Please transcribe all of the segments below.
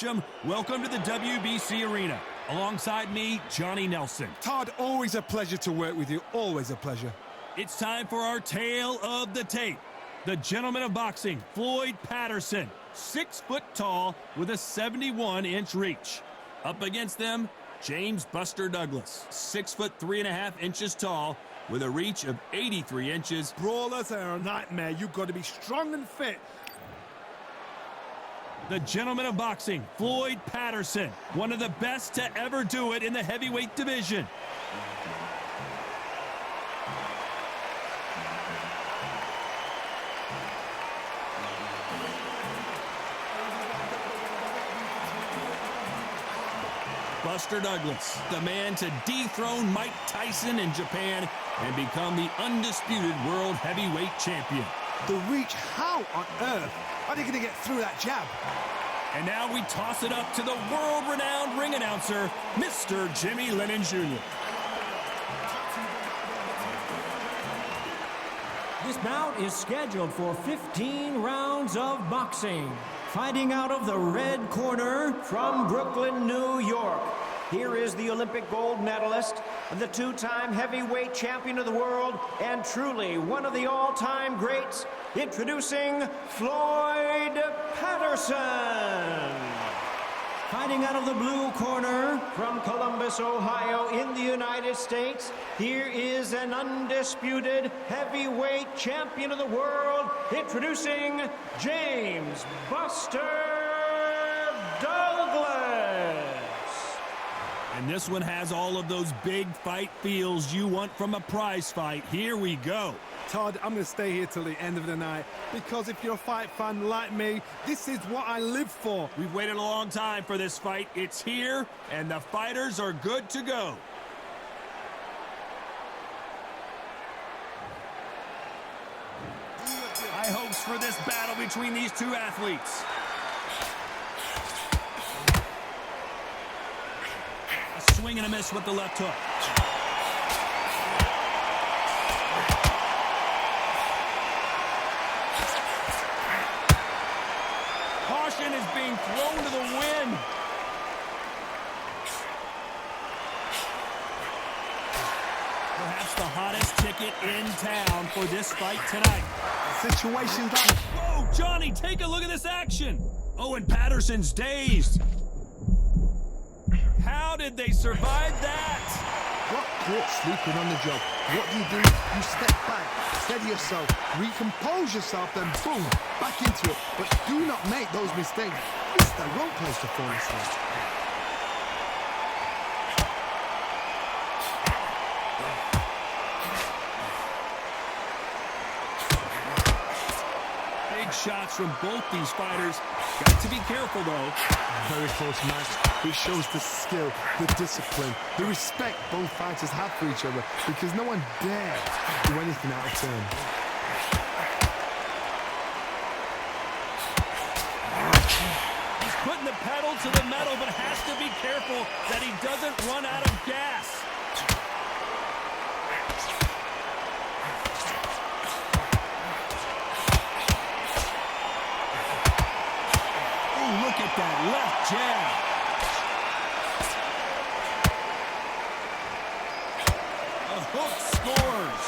Welcome to the WBC Arena. Alongside me, Johnny Nelson. Todd, always a pleasure to work with you. Always a pleasure. It's time for our tale of the tape. The gentleman of boxing, Floyd Patterson, 6 foot tall with a 71-inch reach. Up against them, James Buster Douglas, 6 foot 3.5 inches tall with a reach of 83 inches. Brawlers are a nightmare. You've got to be strong and fit. The gentleman of boxing, Floyd Patterson, one of the best to ever do it in the heavyweight division. Buster Douglas, the man to dethrone Mike Tyson in Japan and become the undisputed world heavyweight champion. The reach, how on earth are they going to get through that jab? And now we toss it up to the world-renowned ring announcer, Mr. Jimmy Lennon Jr. This bout is scheduled for 15 rounds of boxing. Fighting out of the red corner from Brooklyn, New York. Here is the Olympic gold medalist, the 2-time heavyweight champion of the world, and truly one of the all-time greats, introducing Floyd Patterson. Fighting out of the blue corner from Columbus, Ohio in the United States, here is an undisputed heavyweight champion of the world, introducing James Buster Douglas. And this one has all of those big fight feels you want from a prize fight. Here we go. Todd, I'm going to stay here till the end of the night because if you're a fight fan like me, this is what I live for. We've waited a long time for this fight. It's here, and the fighters are good to go. High hopes for this battle between these two athletes. A swing and a miss with the left hook. Caution is being thrown to the wind. Perhaps the hottest ticket in town for this fight tonight. Situations like... Whoa, Johnny, take a look at this action. Oh, and Patterson's dazed. How did they survive that? Got caught sleeping on the job. What do? You step back, steady yourself, recompose yourself, then boom, back into it. But do not make those mistakes. This is the wrong place to fall asleep. Big shots from both these fighters. Got to be careful, though. Very close match. It shows the skill, the discipline, the respect both fighters have for each other because no one dares do anything out of turn. He's putting the pedal to the metal, but has to be careful that he doesn't run out of gas. Oh, look at that left jab. A hook scores.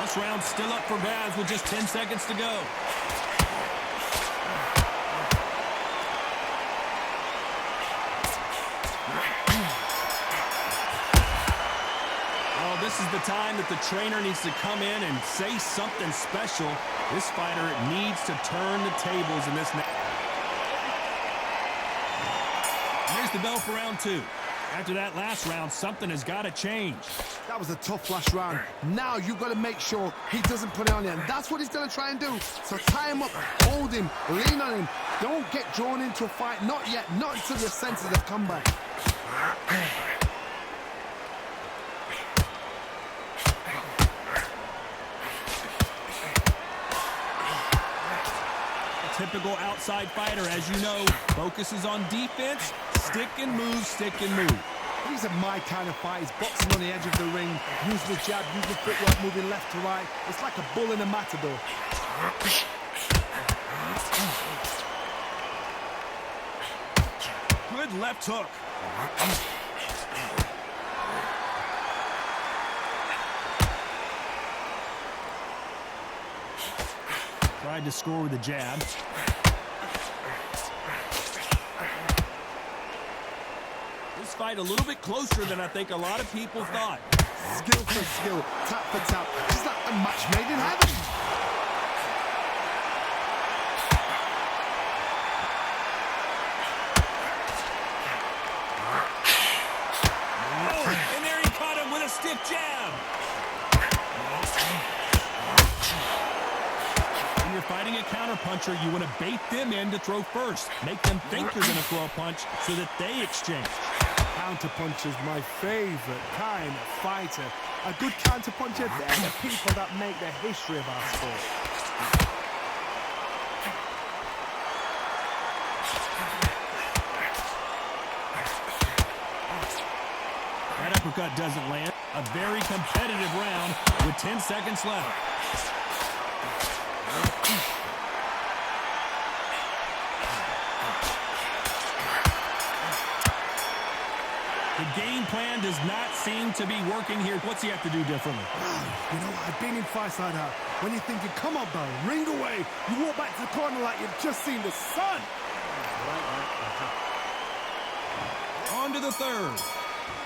This round's still up for grabs with just 10 seconds to go. Oh, this is the time that the trainer needs to come in and say something special. This fighter needs to turn the tables in this. Here's the bell for round 2. After that last round, something has got to change. That was a tough last round. Now you've got to make sure he doesn't put it on you. And that's what he's going to try and do. So tie him up, hold him, lean on him. Don't get drawn into a fight. Not yet. Not until your senses have come back. A typical outside fighter, as you know, focuses on defense, stick and move, stick and move. These are my kind of fights. Boxing on the edge of the ring, using the jab, using the footwork, moving left to right. It's like a bull in a matador. Good left hook. Tried to score with a jab. This fight a little bit closer than I think a lot of people thought. Skill for skill, tap for tap. It's like a match made in heaven. Oh, and there he caught him with a stiff jab. When you're fighting a counterpuncher, you want to bait them in to throw first. Make them think you're going to throw a punch so that they exchange. Counterpuncher's my favorite kind of fighter. A good counterpuncher, they're the people that make the history of our sport. That uppercut doesn't land. A very competitive round with 10 seconds left. The game plan does not seem to be working here. What's he have to do differently? You know, I've been in fights like that. When you're thinking, come on, bro, ring away. You walk back to the corner like you've just seen the sun. On to the third.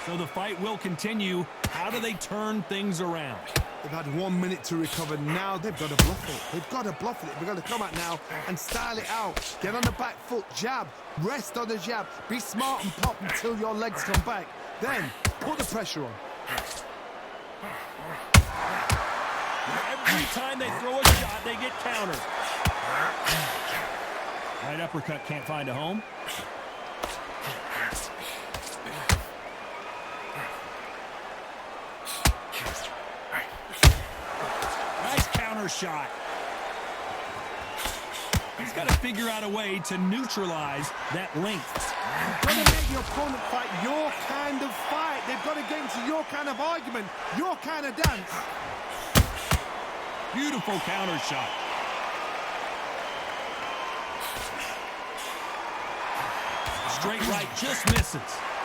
So the fight will continue. How do they turn things around? They've had 1 minute to recover. Now they've got to bluff it. They've got to bluff it. They've got to come out now and style it out. Get on the back foot, jab, rest on the jab. Be smart and pop until your legs come back. Then put the pressure on. Every time they throw a shot, they get countered. Right uppercut can't find a home. Nice counter shot. He's got to figure out a way to neutralize that length. You've got to make your opponent fight your kind of fight. They've got to get into your kind of argument, your kind of dance. Beautiful counter shot. Straight right just misses.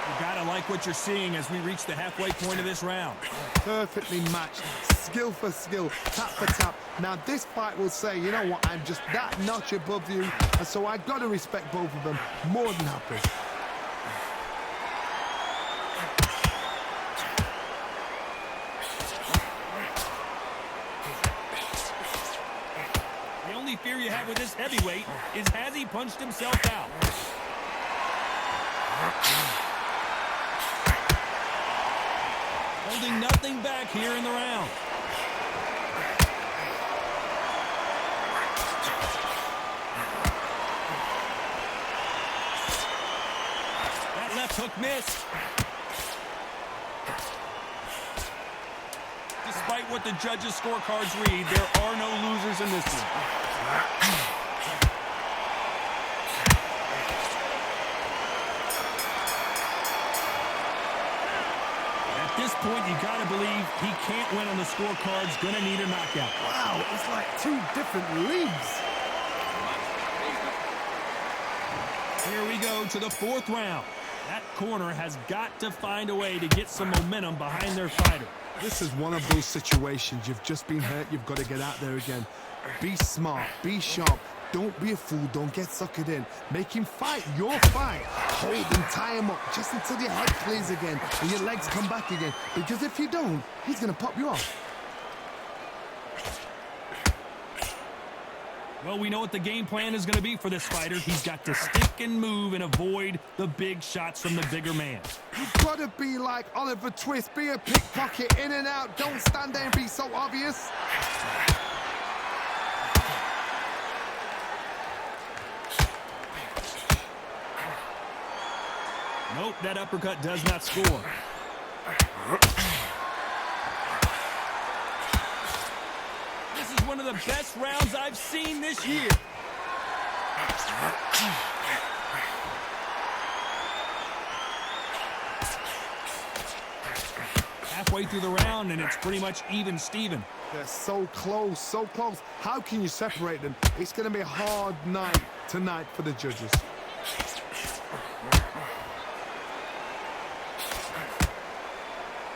You gotta like what you're seeing as we reach the halfway point of this round. Perfectly matched, skill for skill, tap for tap. Now this fight will say, you know what, I'm just that notch above you, and so I've got to respect both of them more than happy. The only fear you have with this heavyweight is has he punched himself out? Holding nothing back here in the round. That left hook missed. Despite what the judges' scorecards read, there are no losers in this one. At this point, you got to believe he can't win on the scorecards. Going to need a knockout. Wow, it's like two different leagues. Here we go to the fourth round. That corner has got to find a way to get some momentum behind their fighter. This is one of those situations. You've just been hurt. You've got to get out there again. Be smart. Be sharp. Don't be a fool. Don't get suckered in. Make him fight your fight. Hold him, tie him up just until your head clears again and your legs come back again. Because if you don't, he's going to pop you off. Well, we know what the game plan is going to be for this fighter. He's got to stick and move and avoid the big shots from the bigger man. You've got to be like Oliver Twist. Be a pickpocket, in and out. Don't stand there and be so obvious. Nope, that uppercut does not score. This is one of the best rounds I've seen this year. halfway through the round, and it's pretty much even Steven. They're so close, so close. How can you separate them? It's going to be a hard night tonight for the judges.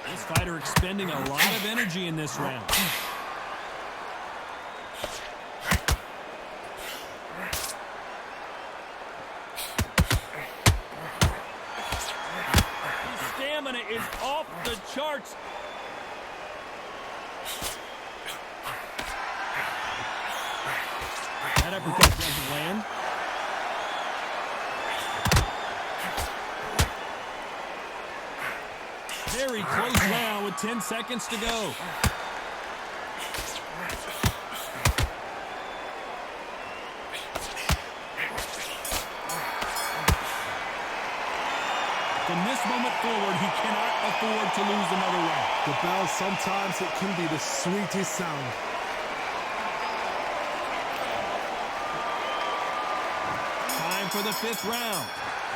This fighter expending a lot of energy in this round. His stamina is off the charts. That uppercut doesn't land. Very close round with 10 seconds to go. From this moment forward, he cannot afford to lose another round. The bell, sometimes it can be the sweetest sound. Time for the 5th round.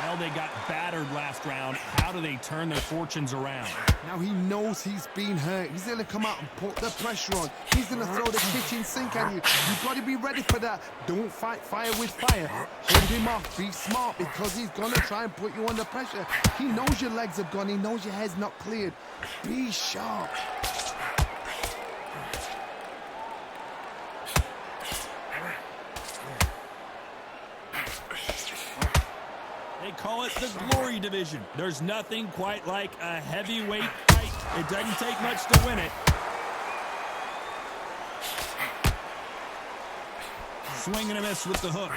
Well, they got battered last round. How do they turn their fortunes around? Now he knows he's been hurt. He's going to come out and put the pressure on. He's going to throw the kitchen sink at you. You've got to be ready for that. Don't fight fire with fire. Hold him off. Be smart, because he's going to try and put you under pressure. He knows your legs are gone. He knows your head's not cleared. Be sharp. They call it the Glory Division. There's nothing quite like a heavyweight fight. It doesn't take much to win it. Swing and a miss with the hook.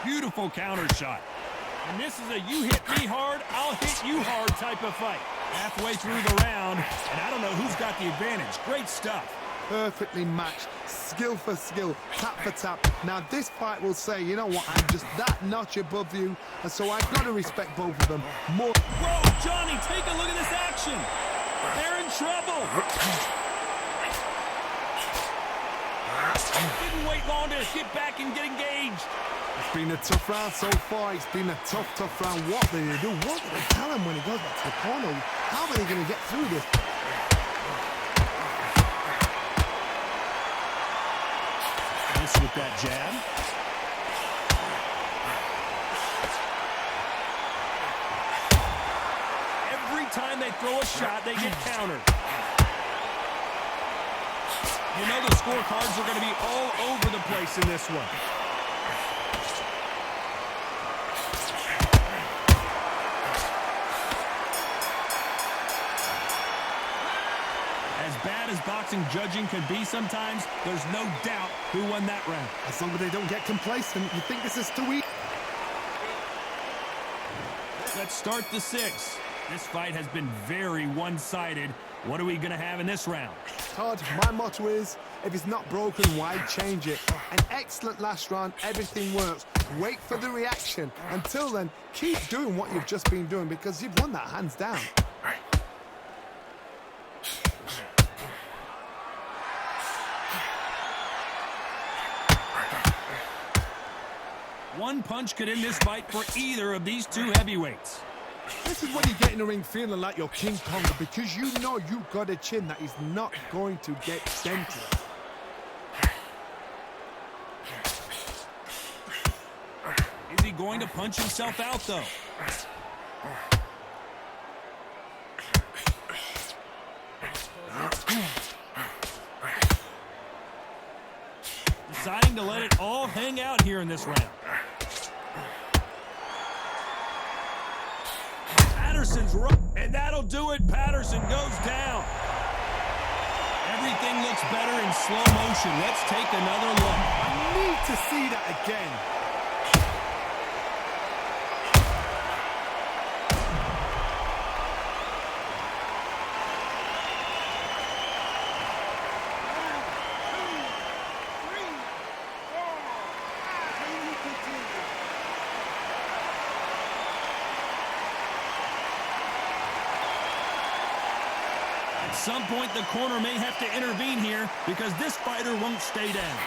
Beautiful counter shot. And this is a you hit me hard, I'll hit you hard type of fight. Halfway through the round, and I don't know who's got the advantage. Great stuff. Perfectly matched. Skill for skill. Tap for tap. Now this fight will say, you know what, I'm just that notch above you, and so I've got to respect both of them more. Whoa, Johnny, take a look at this action. They're in trouble. Didn't wait long to get back and get engaged. It's been a tough round so far. It's been a tough round. What do they do? What do they tell him when he goes back to the corner? How are they going to get through this? Miss with that jab. Every time they throw a shot, they get countered. You know the scorecards are going to be all over the place in this one. As bad as boxing judging can be sometimes, there's no doubt who won that round. As long as they don't get complacent, you think this is too easy. Let's start the 6th. This fight has been very one-sided. What are we going to have in this round? Todd, my motto is, if it's not broken, why change it? An excellent last round, everything works. Wait for the reaction. Until then, keep doing what you've just been doing, because you've won that hands down. One punch could end this fight for either of these two heavyweights. This is when you get in the ring feeling like you're King Kong, because you know you've got a chin that is not going to get dented. Is he going to punch himself out, though? Deciding to let it all hang out here in this round. Patterson's right, and that'll do it. Patterson goes down. Everything looks better in slow motion. Let's take another look. I need to see that again. At some point, the corner may have to intervene here because this fighter won't stay down.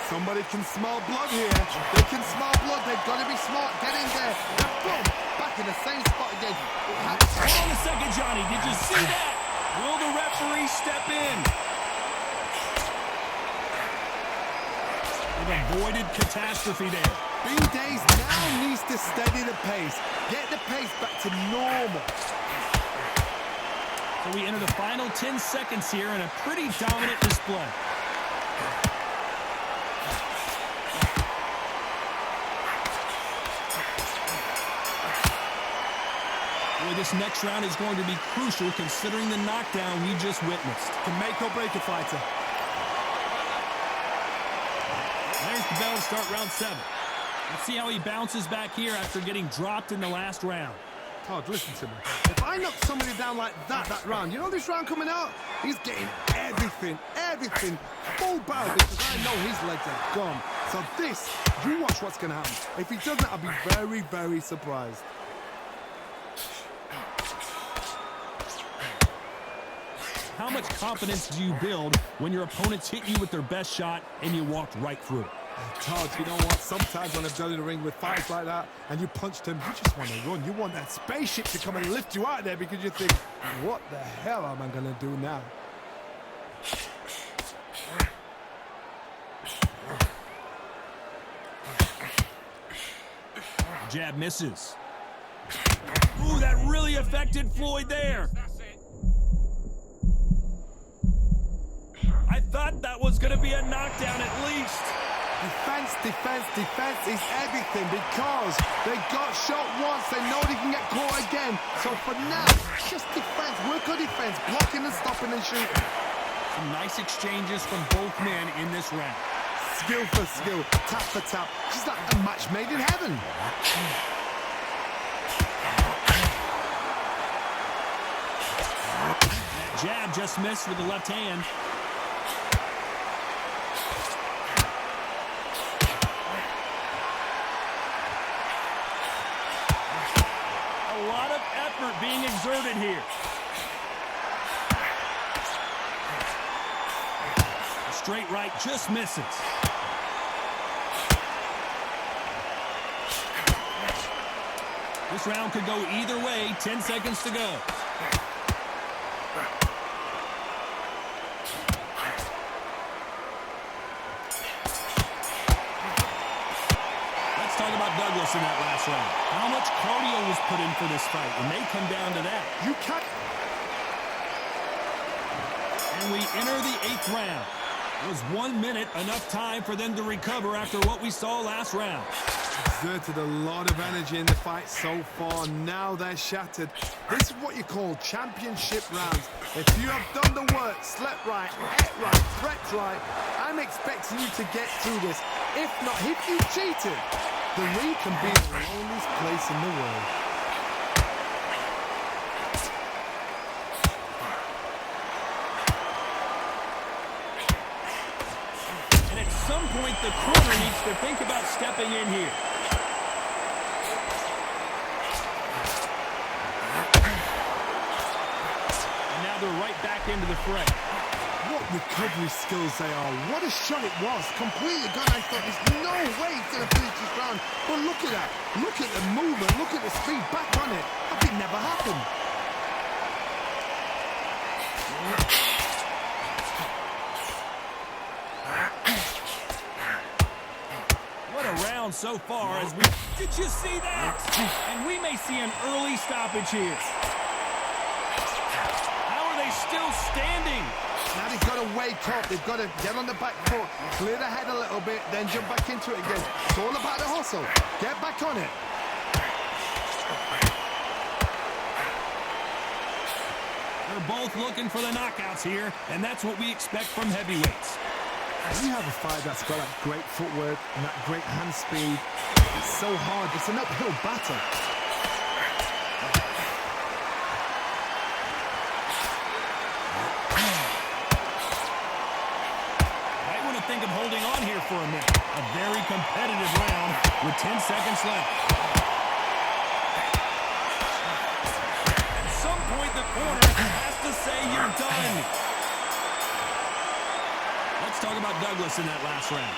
Somebody can smell blood here. They can smell blood. They've got to be smart. Get in there. And boom, back in the same spot again. Hold on a second, Johnny. Did you see that? Will the referee step in? They've avoided catastrophe there. B-Days now needs to steady the pace. Get the pace back to normal. So we enter the final 10 seconds here in a pretty dominant display. Boy, this next round is going to be crucial considering the knockdown we just witnessed. Can make or break a fighter. There's the bell to start round 7. Let's see how he bounces back here after getting dropped in the last round. Todd, listen to me. If I knock somebody down like that round, you know this round coming out? He's getting everything, full barrel because I know his legs are gone. So this, you watch what's going to happen. If he doesn't, I'll be very, very surprised. How much confidence do you build when your opponents hit you with their best shot and you walked right through it? Todd, you know what? Sometimes when I've done in the ring with fights like that and you punched him, you just want to run. You want that spaceship to come and lift you out there because you think, what the hell am I going to do now? Jab misses. Ooh, that really affected Floyd there. I thought that was going to be a knockdown at least. Defense is everything because they got shot once. They know they can get caught again. So for now, just defense. Work on defense. Blocking and stopping and shooting. Some nice exchanges from both men in this round. Skill for skill. Tap for tap. Just like a match made in heaven. That jab just missed with the left hand. Being exerted here. A straight right just misses. This round could go either way. 10 seconds to go. Talk about Douglas in that last round. How much cardio was put in for this fight? It may come down to that. You can't. And we enter the 8th round. Was 1 minute enough time for them to recover after what we saw last round? Exerted a lot of energy in the fight so far. Now they're shattered. This is what you call championship rounds. If you have done the work, slept right, ate right, prepped right, I'm expecting you to get through this. If not, if you cheated, the ring can be the loneliest place in the world. And at some point, the corner needs to think about stepping in here. And now they're right back into the fray. What recovery skills they are. What a shot it was. Completely gone. I thought there's no way he's going to finish this round. But look at that. Look at the movement. Look at the speed. Back on it. That did never happen. What a round so far as we... Did you see that? And we may see an early stoppage here. How are they still standing? Now they've got to wake up. They've got to get on the back foot, clear the head a little bit, then jump back into it again. It's all about the hustle. Get back on it. They're both looking for the knockouts here, and that's what we expect from heavyweights. When you have a fight that's got that great footwork and that great hand speed, it's so hard. It's an uphill battle. Think of holding on here for a minute. A very competitive round with 10 seconds left. At some point, the corner has to say you're done. Let's talk about Douglas in that last round.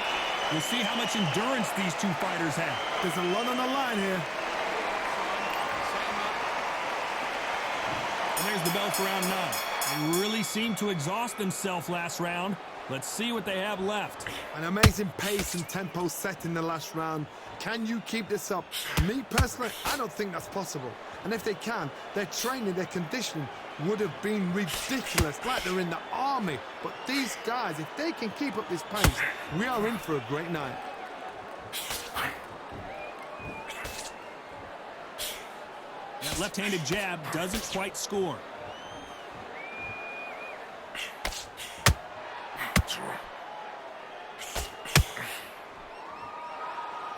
We'll see how much endurance these two fighters have. There's a lot on the line here. And there's the bell for round 9. They really seemed to exhaust themselves last round. Let's see what they have left. An amazing pace and tempo set in the last round. Can you keep this up? Me personally, I don't think that's possible. And if they can, their training, their conditioning would have been ridiculous, like they're in the army. But these guys, if they can keep up this pace, we are in for a great night. That left-handed jab doesn't quite score.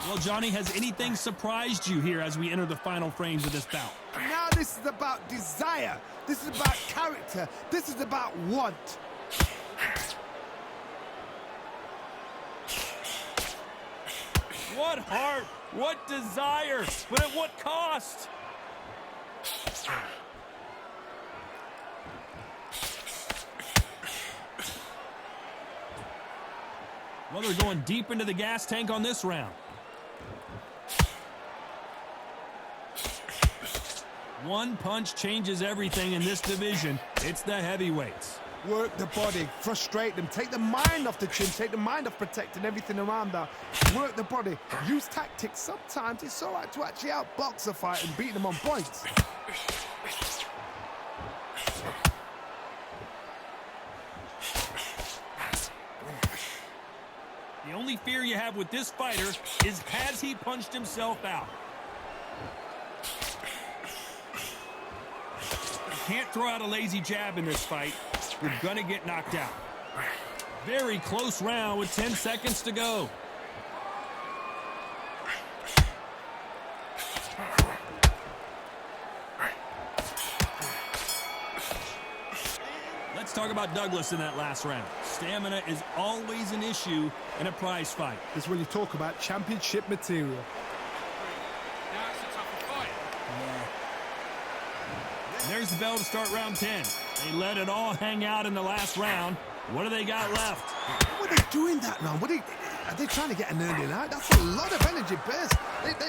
Well, Johnny, has anything surprised you here as we enter the final frames of this bout? Now this is about desire. This is about character. This is about want. What heart, what desire, but at what cost? Well, they're going deep into the gas tank on this round. One punch changes everything in this division. It's the heavyweights. Work the body, frustrate them, take the mind off the chin, take the mind off protecting everything around that. Work the body, use tactics. Sometimes it's all right to actually outbox a fight and beat them on points. The only fear you have with this fighter is, has he punched himself out? You can't throw out a lazy jab in this fight. You're going to get knocked out. Very close round with 10 seconds to go. Let's talk about Douglas in that last round. Stamina is always an issue in a prize fight. This is when you talk about championship material. There's the bell to start round 10. They let it all hang out in the last round. What do they got left? What are they doing that round? Are they trying to get an early night? That's a lot of energy burst.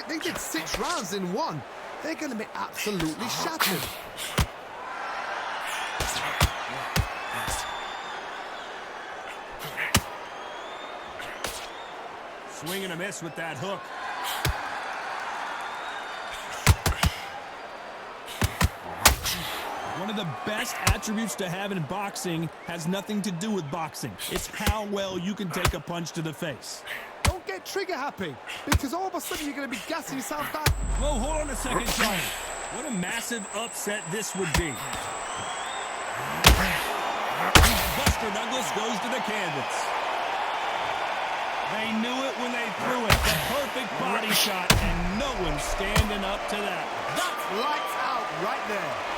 They did 6 rounds in one. They're going to be absolutely shattered. Swing and a miss with that hook. One of the best attributes to have in boxing has nothing to do with boxing. It's how well you can take a punch to the face. Don't get trigger happy, because all of a sudden you're going to be gassing yourself down. Whoa, hold on a second, Johnny. What a massive upset this would be. Buster Douglas goes to the canvas. They knew it when they threw it. The perfect body shot, and no one's standing up to that. That's lights out right there.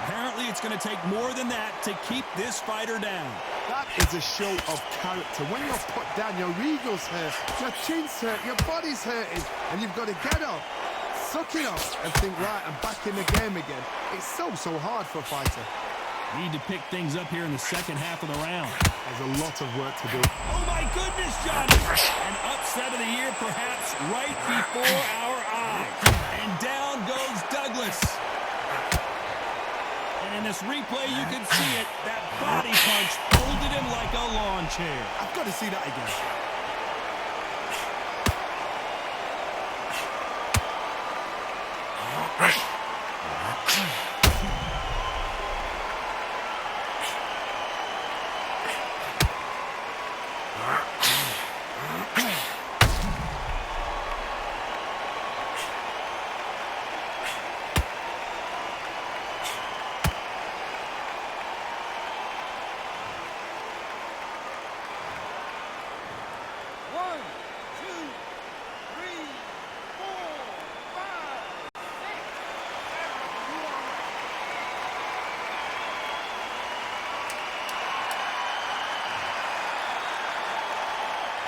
Apparently, it's going to take more than that to keep this fighter down. That is a show of character. When you're put down, your ego's hurt, your chin's hurt, your body's hurting, and you've got to get up, suck it up, and think, right, I'm back in the game again. It's so hard for a fighter. Need to pick things up here in the second half of the round. There's a lot of work to do. Oh, my goodness, Johnny! An upset of the year, perhaps, right before our eyes. And down goes Douglas. And in this replay, you can see it. That body punch folded him like a lawn chair. I've got to see that again.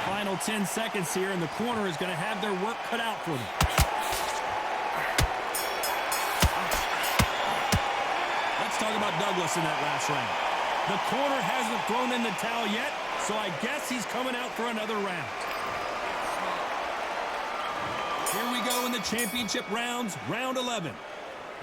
Final 10 seconds here, and the corner is going to have their work cut out for them. Let's talk about Douglas in that last round. The corner hasn't thrown in the towel yet, so I guess he's coming out for another round. Here we go in the championship rounds, round 11.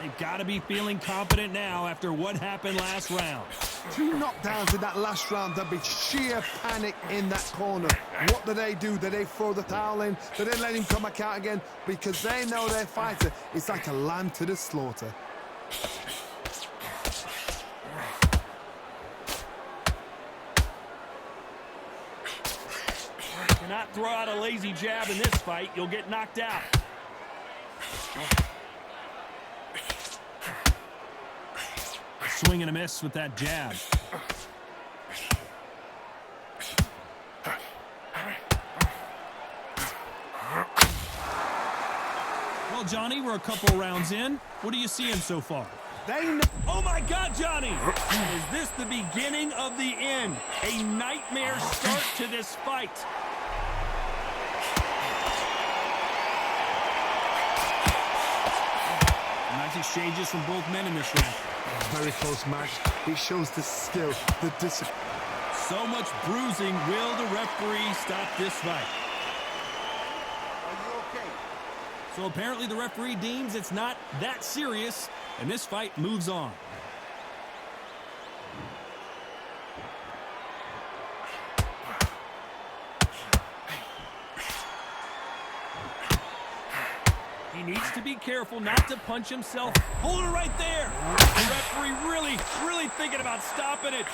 They've got to be feeling confident now after what happened last round. 2 knockdowns in that last round. There'll be sheer panic in that corner. What do? Do they throw the towel in? Do they let him come back out again? Because they know their fighter is like a lamb to the slaughter. Do not throw out a lazy jab in this fight. You'll get knocked out. Swing and a miss with that jab. Well, Johnny, we're a couple rounds in. What are you seeing so far? Oh, my God, Johnny! Is this the beginning of the end? A nightmare start to this fight. Nice exchanges from both men in this round. Very close match. It shows the skill, the discipline. So much bruising. Will the referee stop this fight? Are you okay? So apparently the referee deems it's not that serious, and this fight moves on. He needs to be careful not to punch himself. Hold it right there. The referee really thinking about stopping it. It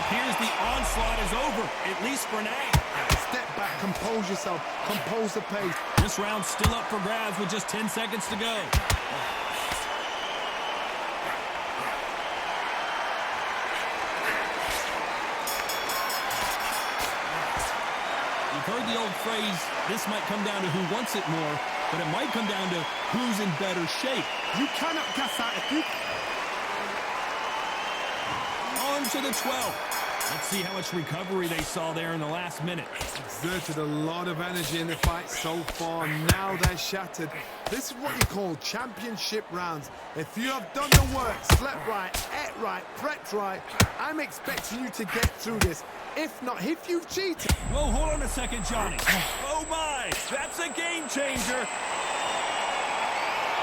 appears the onslaught is over, at least for now. Step back, compose yourself, compose the pace. This round's still up for grabs with just 10 seconds to go. You've heard the old phrase, this might come down to who wants it more, but it might come down to who's in better shape. You cannot gas out if you... On to the 12th. Let's see how much recovery they saw there in the last minute. Exerted a lot of energy in the fight so far. Now they're shattered. This is what you call championship rounds. If you have done the work, slept right, ate right, prepped right, I'm expecting you to get through this. If not, if you've cheated... Whoa, hold on a second, Johnny. Oh, my. That's a game changer.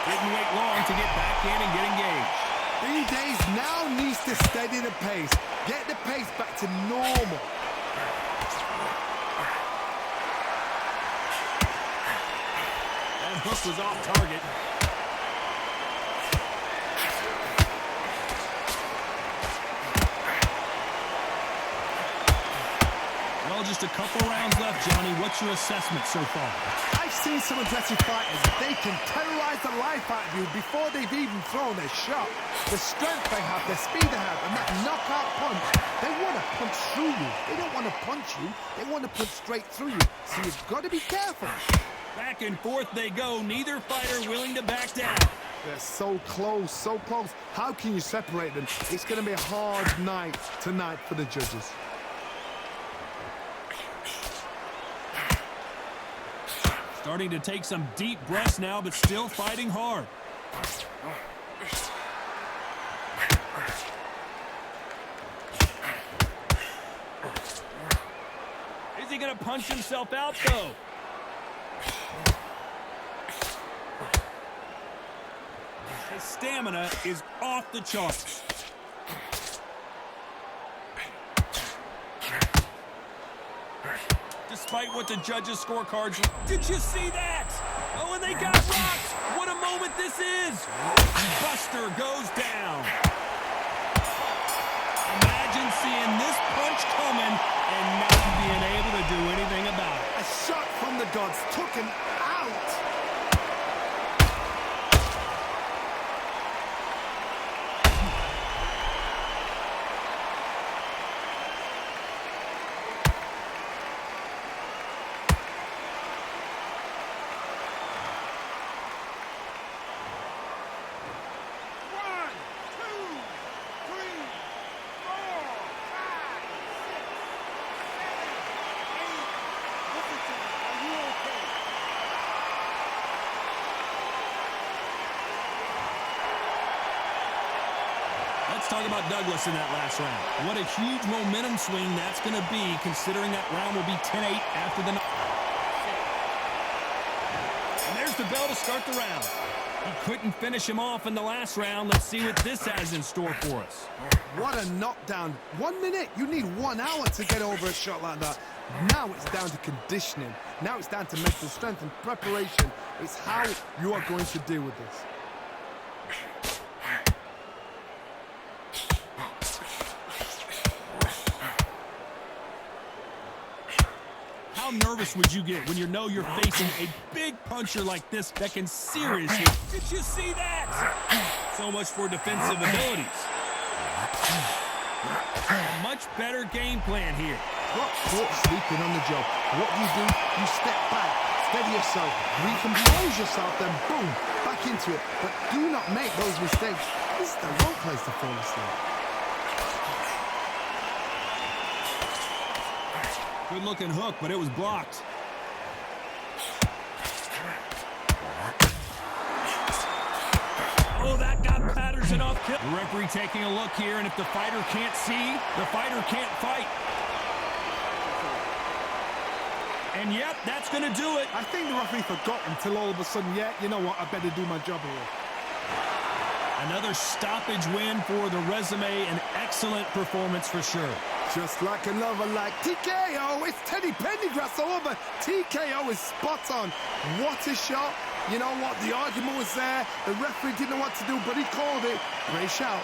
Didn't wait long to get back in and get engaged. B-Days now needs to steady the pace. Get the pace back to normal. That hook was off target. Well, just a couple rounds left, Johnny. What's your assessment so far? I've seen some aggressive fighters. They can terrorize the life out of you before they've even thrown a shot. The strength they have, the speed they have, and that knockout punch, they want to punch through you. They don't want to punch you. They want to punch straight through you. So you've got to be careful. Back and forth they go. Neither fighter willing to back down. They're so close, so close. How can you separate them? It's going to be a hard night tonight for the judges. Starting to take some deep breaths now, but still fighting hard. Is he going to punch himself out, though? His stamina is off the charts. Despite what the judges' scorecards... Did you see that? Oh, and they got rocked. What a moment this is. Buster goes down. Imagine seeing this punch coming and not being able to do anything about it. A shot from the gods took him out. talk about Douglas in that last round. What a huge momentum swing that's going to be, considering that round will be 10-8 after the... And there's the bell to start the round. He couldn't finish him off in the last round. Let's see what this has in store for us. What a knockdown. 1 minute, you need 1 hour to get over a shot like that. Now it's down to conditioning. Now it's down to mental strength and preparation. It's how you are going to deal with this. How nervous would you get when you know you're facing a big puncher like this that can seriously... Did you see that? So much for defensive abilities. Much better game plan here. Got caught sleeping on the job. What you do, you step back, steady yourself, recompose yourself, then boom, back into it. But do not make those mistakes. This is the wrong place to fall asleep. Good looking hook, but it was blocked. Oh, that got Patterson off kill. The referee taking a look here, and if the fighter can't see, the fighter can't fight. And yep, that's going to do it. I think the referee forgot until all of a sudden, yeah, you know what, I better do my job here. Another stoppage win for the resume, an excellent performance for sure. Just like another like TKO, it's Teddy Pendergrass all over. TKO is spot on. What a shot. You know what, the argument was there. The referee didn't know what to do, but he called it. Great shout.